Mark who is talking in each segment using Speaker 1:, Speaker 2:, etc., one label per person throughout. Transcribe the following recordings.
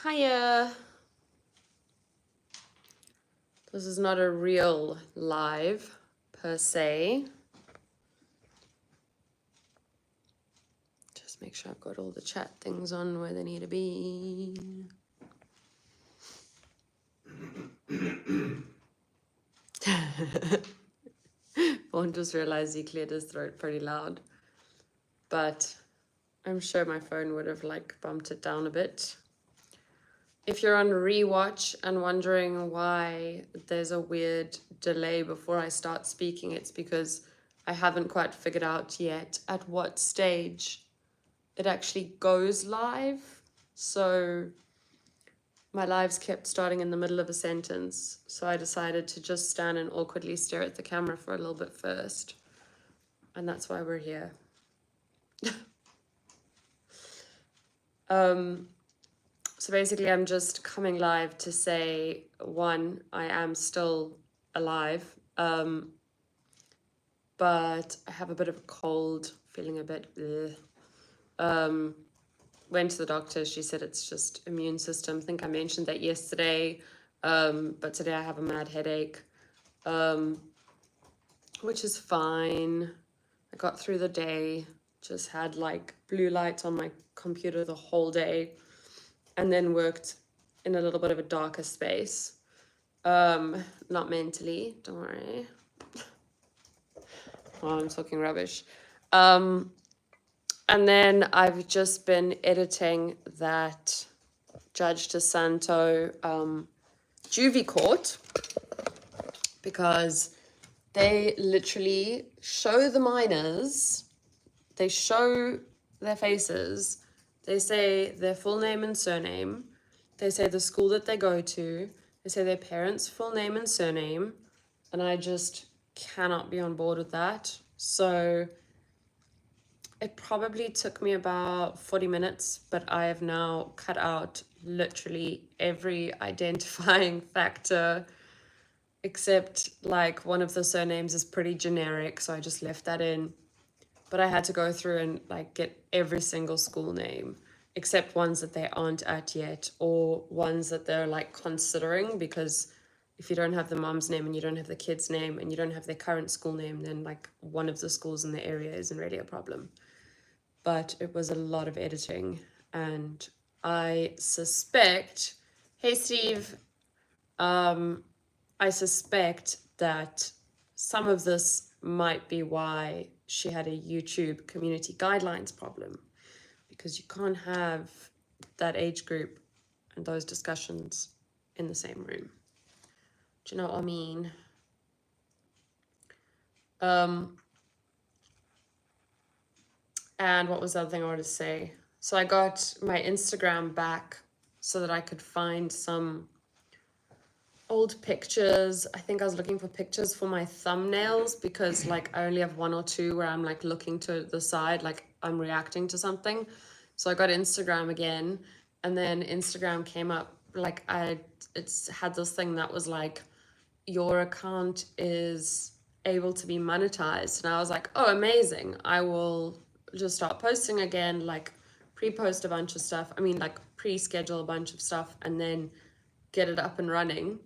Speaker 1: Hiya. This is not a real live per se. Just make sure I've got all the chat things on where they need to be. One just realized he cleared his throat pretty loud. But I'm sure my phone would have bumped it down a bit. If you're on rewatch and wondering why there's a weird delay before I start speaking, it's because I haven't quite figured out yet at what stage it actually goes live. So my lives kept starting in the middle of a sentence. So I decided to just stand and awkwardly stare at the camera for a little bit first. And that's why we're here. So basically, I'm just coming live to say, one, I am still alive, but I have a bit of a cold, feeling a bit went to the doctor. She said it's just immune system. I think I mentioned that yesterday, but today I have a mad headache, which is fine. I got through the day, just had blue light on my computer the whole day, and then worked in a little bit of a darker space. Not mentally, don't worry. Oh, I'm talking rubbish. And then I've just been editing that Judge DeSanto juvie court, because they literally show the minors, they show their faces, they say their full name and surname, they say the school that they go to, they say their parents' full name and surname, and I just cannot be on board with that. So it probably took me about 40 minutes, but I have now cut out literally every identifying factor, except one of the surnames is pretty generic, so I just left that in. But I had to go through and get every single school name, except ones that they aren't at yet, or ones that they're considering, because if you don't have the mom's name and you don't have the kid's name and you don't have their current school name, then one of the schools in the area isn't really a problem. But it was a lot of editing, and I suspect, hey Steve, I suspect that some of this might be why she had a YouTube community guidelines problem, because you can't have that age group and those discussions in the same room. Do you know what I mean? And what was the other thing I wanted to say? So I got my Instagram back so that I could find some old pictures. I think I was looking for pictures for my thumbnails, because I only have one or two where I'm looking to the side, I'm reacting to something. So I got Instagram again, and then Instagram came up, it's had this thing that was your account is able to be monetized. And I was like, oh, amazing. I will just start posting again, pre-post a bunch of stuff. I mean, pre-schedule a bunch of stuff and then get it up and running.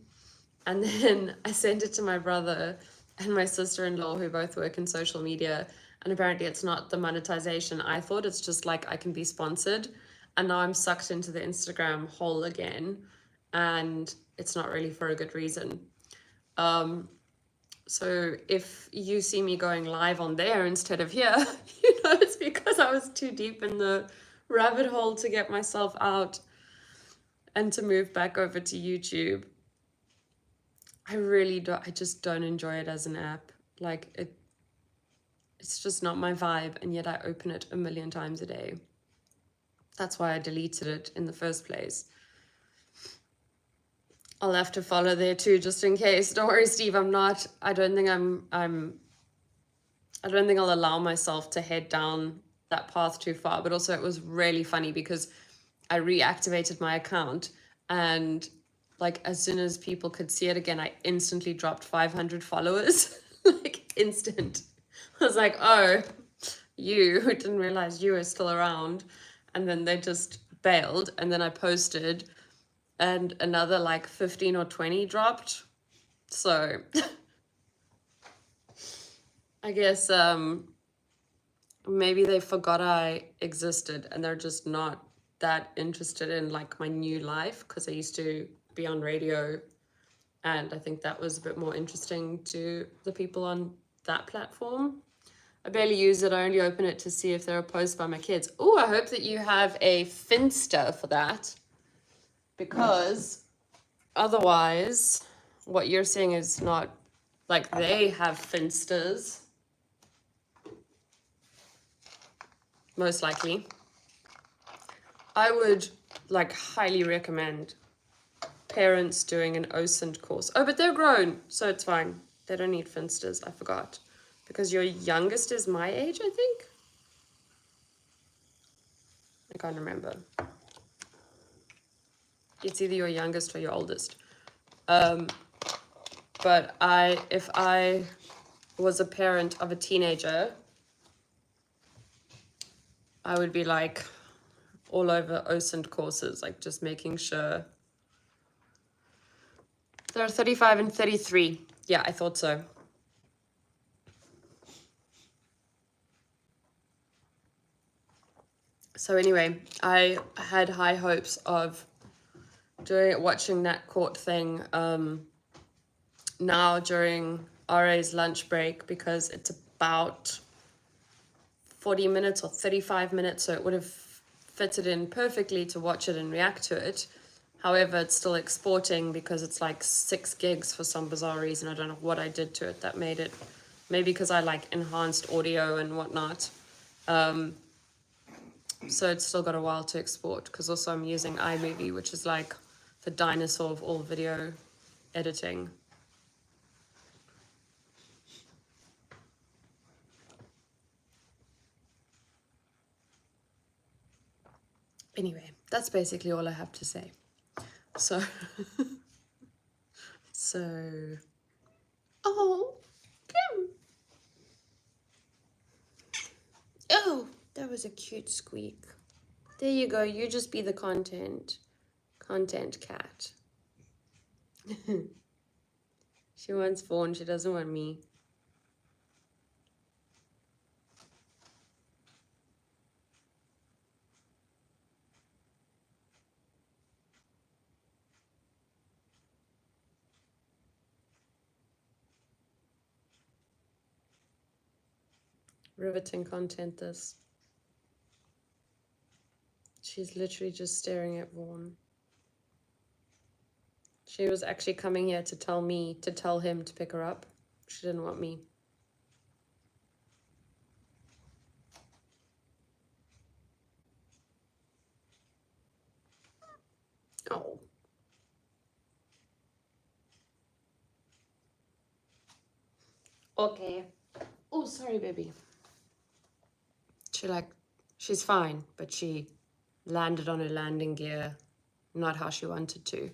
Speaker 1: And then I sent it to my brother and my sister-in-law, who both work in social media. And apparently it's not the monetization. I thought it's just I can be sponsored. And now I'm sucked into the Instagram hole again. And it's not really for a good reason. So if you see me going live on there instead of here, it's because I was too deep in the rabbit hole to get myself out and to move back over to YouTube. I just don't enjoy it as an app. It's just not my vibe, and yet I open it a million times a day. That's why I deleted it in the first place. I'll have to follow there too, just in case. Don't worry, Steve, I don't think I'll allow myself to head down that path too far. But also it was really funny because I reactivated my account, and as soon as people could see it again, I instantly dropped 500 followers, instant. I was like, oh, you didn't realize you were still around. And then they just bailed. And then I posted and another like 15 or 20 dropped. So I guess maybe they forgot I existed and they're just not that interested in like my new life, because I used to be on radio and I think that was a bit more interesting to the people on that platform. I barely use it. I only open it to see if there are posts by my kids. Oh, I hope that you have a Finsta for that, because otherwise what you're seeing is not like they have Finstas, most likely. I would like highly recommend parents doing an OSINT course. Oh, but they're grown, so it's fine. They don't need Finstas. I forgot. Because your youngest is my age, I think? I can't remember. It's either your youngest or your oldest. But if I was a parent of a teenager, I would be like all over OSINT courses, like just making sure. They're 35 and 33. Yeah, I thought so. So anyway, I had high hopes of watching that court thing now during RA's lunch break, because it's about 40 minutes or 35 minutes, so it would have fitted in perfectly to watch it and react to it. However, it's still exporting because it's like 6 gigs for some bizarre reason. I don't know what I did to it that made it. Maybe because I like enhanced audio and whatnot. So it's still got a while to export, because also I'm using iMovie, which is like the dinosaur of all video editing. Anyway, that's basically all I have to say. So, oh, Kim. Oh, that was a cute squeak. There you go. You just be the content cat. She wants Fawn. She doesn't want me. Riveting content, this. She's literally just staring at Vaughn. She was actually coming here to tell him to pick her up. She didn't want me. Oh. Okay. Oh, sorry, baby. She's fine, but she landed on her landing gear not how she wanted to.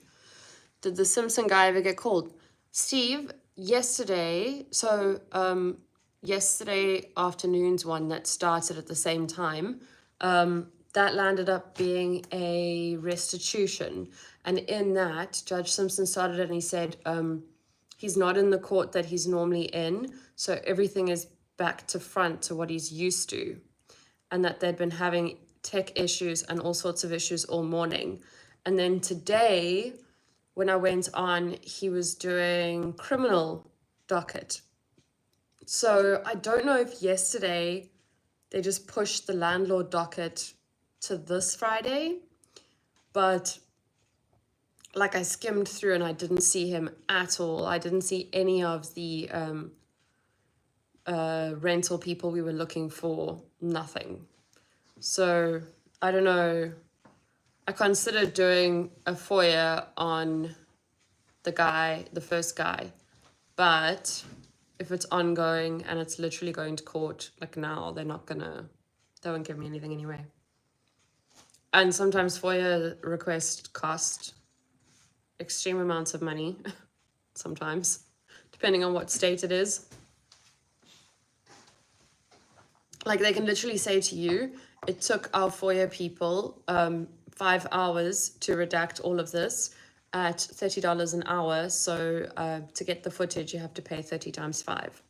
Speaker 1: Did the Simpson guy ever get called? Steve, yesterday, yesterday afternoon's one that started at the same time, that landed up being a restitution. And in that, Judge Simpson started it and he said, he's not in the court that he's normally in, so everything is back to front to what he's used to. And that they'd been having tech issues and all sorts of issues all morning. And then today, when I went on, he was doing criminal docket. So I don't know if yesterday they just pushed the landlord docket to this Friday, but like I skimmed through and I didn't see him at all. I didn't see any of the rental people we were looking for, nothing. So I don't know. I considered doing a FOIA on the first guy, but if it's ongoing and it's literally going to court, like now, they won't give me anything anyway. And sometimes FOIA requests cost extreme amounts of money, sometimes, depending on what state it is. Like they can literally say to you, it took our FOIA people 5 hours to redact all of this at $30 an hour. So to get the footage, you have to pay 30 times 5.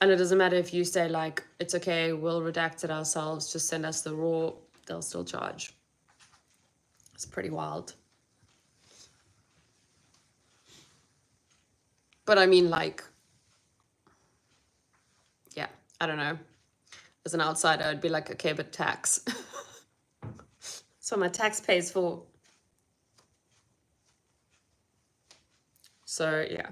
Speaker 1: And it doesn't matter if you say like, it's okay, we'll redact it ourselves, just send us the raw, they'll still charge. It's pretty wild. But I mean, like, yeah, I don't know. As an outsider, I'd be like, okay, but tax. So my tax pays for. So yeah.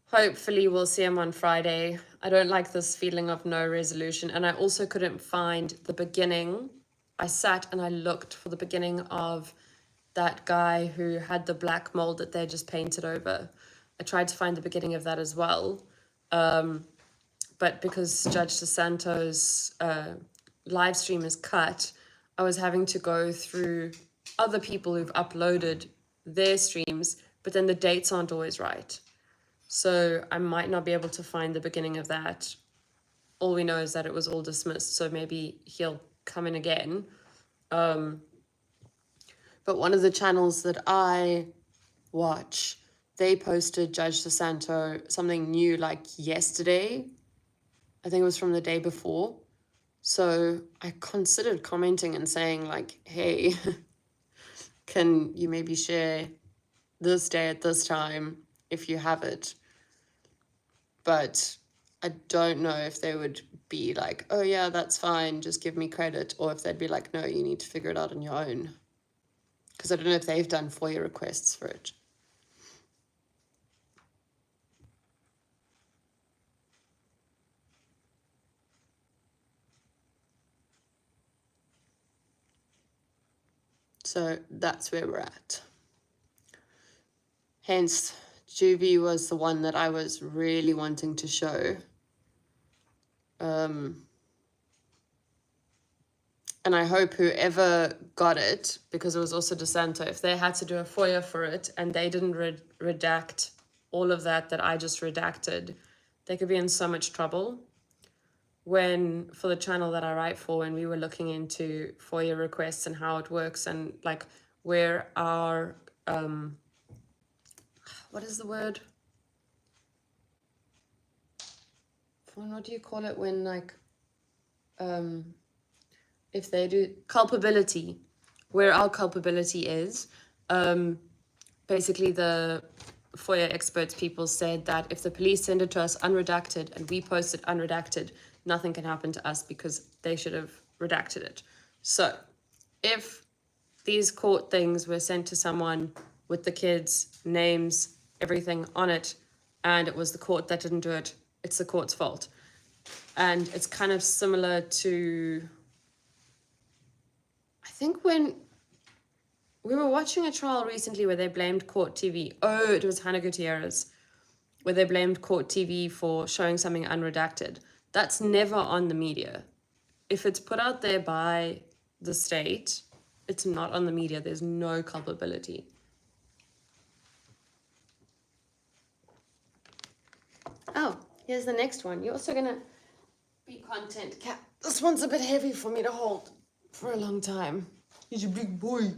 Speaker 1: Hopefully we'll see him on Friday. I don't like this feeling of no resolution. And I also couldn't find the beginning. I sat and I looked for the beginning of that guy who had the black mold that they just painted over. I tried to find the beginning of that as well. But because Judge DeSanto's live stream is cut, I was having to go through other people who've uploaded their streams, but then the dates aren't always right. So I might not be able to find the beginning of that. All we know is that it was all dismissed, so maybe he'll come in again. But one of the channels that I watch, they posted Judge DeSanto something new like yesterday. I think it was from the day before. So I considered commenting and saying like, hey, can you maybe share this day at this time if you have it? But I don't know if they would be like, oh yeah, that's fine, just give me credit. Or if they'd be like, no, you need to figure it out on your own. Because I don't know if they've done FOIA requests for it. So that's where we're at. Hence, Juvie was the one that I was really wanting to show. And I hope whoever got it, because it was also DeSanto, if they had to do a FOIA for it and they didn't redact all of that I just redacted, they could be in so much trouble. When, for the channel that I write for, when we were looking into FOIA requests and how it works and like where our, what is the word? What do you call it when like, if they do culpability, where our culpability is, basically the FOIA experts people said that if the police send it to us unredacted and we post it unredacted, nothing can happen to us because they should have redacted it. So if these court things were sent to someone with the kids' names, everything on it, and it was the court that didn't do it, it's the court's fault. And it's kind of similar to, I think when we were watching a trial recently where they blamed Court TV. Oh, it was Hannah Gutierrez, where they blamed Court TV for showing something unredacted. That's never on the media. If it's put out there by the state, it's not on the media. There's no culpability. Oh, here's the next one. You're also gonna be content cat. This one's a bit heavy for me to hold for a long time. He's a big boy.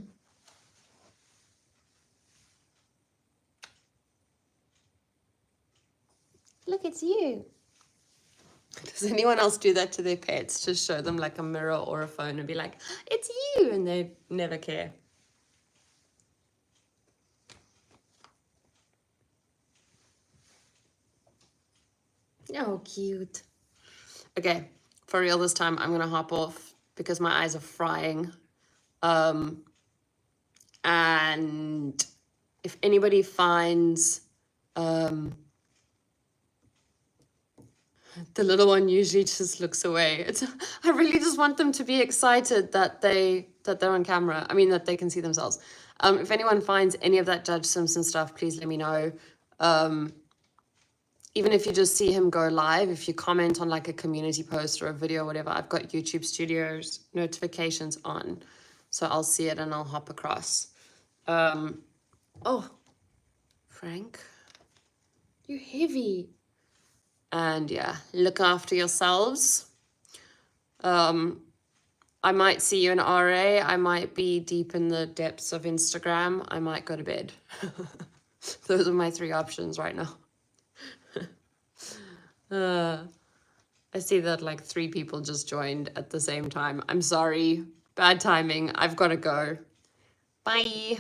Speaker 1: Look, it's you. Does anyone else do that to their pets? Just show them like a mirror or a phone and be like, it's you, and they never care. Oh, cute. Okay, for real this time, I'm gonna hop off because my eyes are frying. And if anybody finds the little one usually just looks away. I really just want them to be excited that they're on camera. I mean, that they can see themselves. If anyone finds any of that Judge Simpson stuff, please let me know. Even if you just see him go live, if you comment on like a community post or a video or whatever, I've got YouTube Studios notifications on. So I'll see it and I'll hop across. Oh, Frank, you're heavy. And yeah, look after yourselves. I might see you in RA. I might be deep in the depths of Instagram. I might go to bed. Those are my 3 options right now. I see that like 3 people just joined at the same time. I'm sorry. Bad timing. I've got to go. Bye.